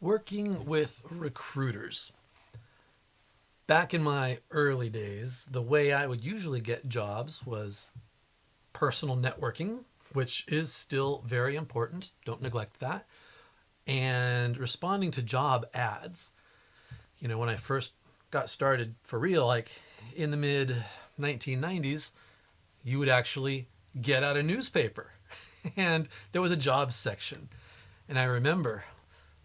Working with recruiters. Back in my early days, the way I would usually get jobs was personal networking, which is still very important. Don't neglect that. And responding to job ads. When I first got started for real, like in the mid 1990s, you would actually get out a newspaper and there was a jobs section. And I remember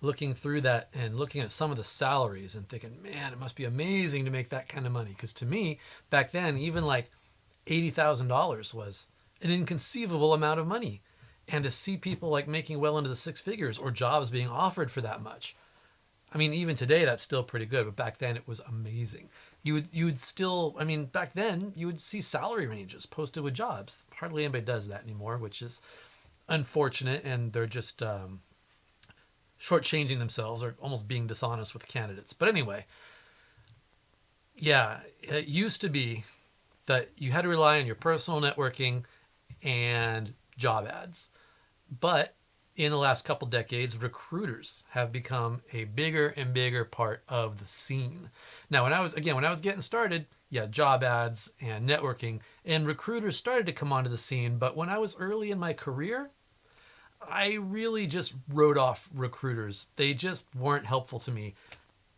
looking through that and looking at some of the salaries and thinking, man, it must be amazing to make that kind of money. Because to me, back then, even like $80,000 was an inconceivable amount of money. And to see people like making well into the six figures or jobs being offered for that much. I mean, even today, that's still pretty good. But back then, it was amazing. You would still, I mean, back then, you would see salary ranges posted with jobs. Hardly anybody does that anymore, which is unfortunate. And they're just shortchanging themselves or almost being dishonest with the candidates. But anyway, yeah, it used to be that you had to rely on your personal networking and job ads. But in the last couple decades, recruiters have become a bigger and bigger part of the scene. Now, when I was getting started, yeah, job ads and networking and recruiters started to come onto the scene. But when I was early in my career, I really just wrote off recruiters. They just weren't helpful to me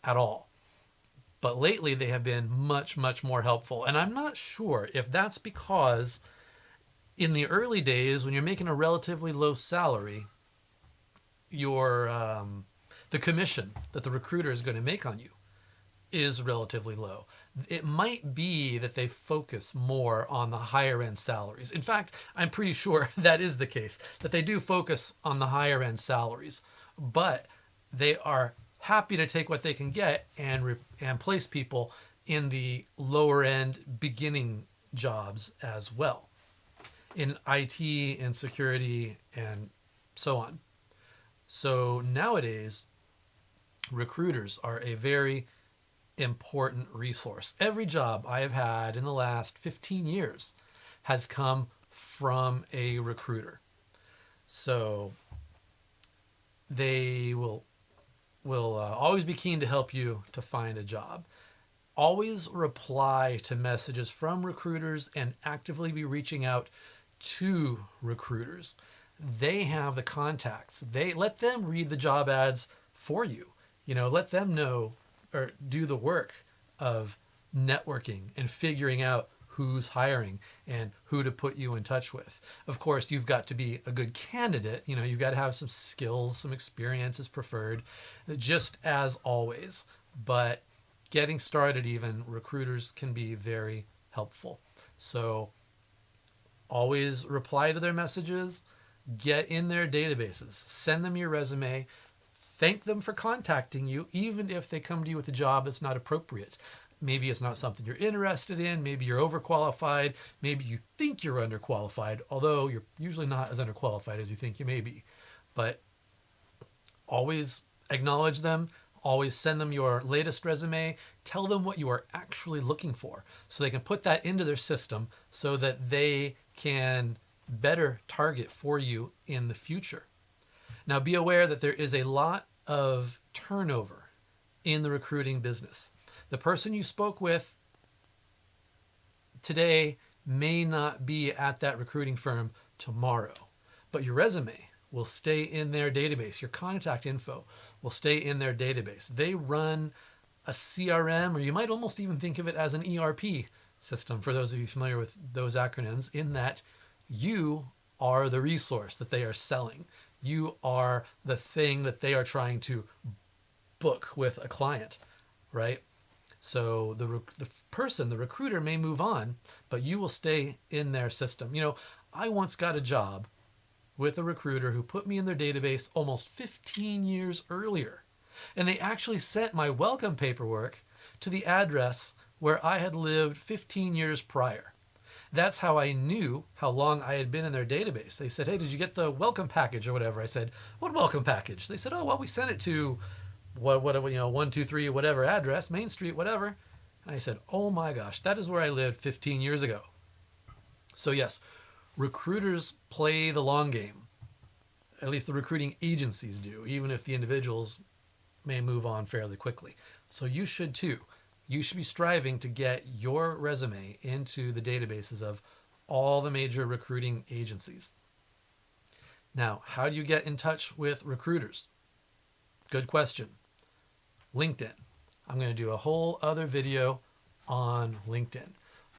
at all. But lately, they have been much, much more helpful. And I'm not sure if that's because in the early days, when you're making a relatively low salary, your the commission that the recruiter is going to make on you is relatively low. It might be that they focus more on the higher end salaries. In fact, I'm pretty sure that is the case, that they do focus on the higher end salaries, but they are happy to take what they can get and place people in the lower end beginning jobs as well, in IT and security and so on. So nowadays, recruiters are a very important resource. Every job I have had in the last 15 years has come from a recruiter. So they will always be keen to help you to find a job. Always reply to messages from recruiters and actively be reaching out to recruiters. They have the contacts. They let them read the job ads for you. Let them know or do the work of networking and figuring out who's hiring and who to put you in touch with. Of course, you've got to be a good candidate. You've got to have some skills, some experience is preferred, just as always. But getting started, even recruiters can be very helpful. So always reply to their messages, get in their databases, send them your resume, thank them for contacting you, even if they come to you with a job that's not appropriate. Maybe it's not something you're interested in. Maybe you're overqualified. Maybe you think you're underqualified, although you're usually not as underqualified as you think you may be. But always acknowledge them. Always send them your latest resume. Tell them what you are actually looking for so they can put that into their system so that they can better target for you in the future. Now, be aware that there is a lot of turnover in the recruiting business. The person you spoke with today may not be at that recruiting firm tomorrow, but your resume will stay in their database. Your contact info will stay in their database. They run a CRM, or you might almost even think of it as an ERP system for those of you familiar with those acronyms, in that you are the resource that they are selling. You are the thing that they are trying to book with a client, right? So the recruiter may move on, but you will stay in their system. I once got a job with a recruiter who put me in their database almost 15 years earlier. And they actually sent my welcome paperwork to the address where I had lived 15 years prior. That's how I knew how long I had been in their database. They said, "Hey, did you get the welcome package or whatever?" I said, "What welcome package?" They said, "Oh, well, we sent it to 123 whatever address, Main Street, whatever." And I said, "Oh my gosh, that is where I lived 15 years ago." So yes, recruiters play the long game. At least the recruiting agencies do, even if the individuals may move on fairly quickly. So you should too. You should be striving to get your resume into the databases of all the major recruiting agencies. Now, how do you get in touch with recruiters? Good question. LinkedIn. I'm going to do a whole other video on LinkedIn.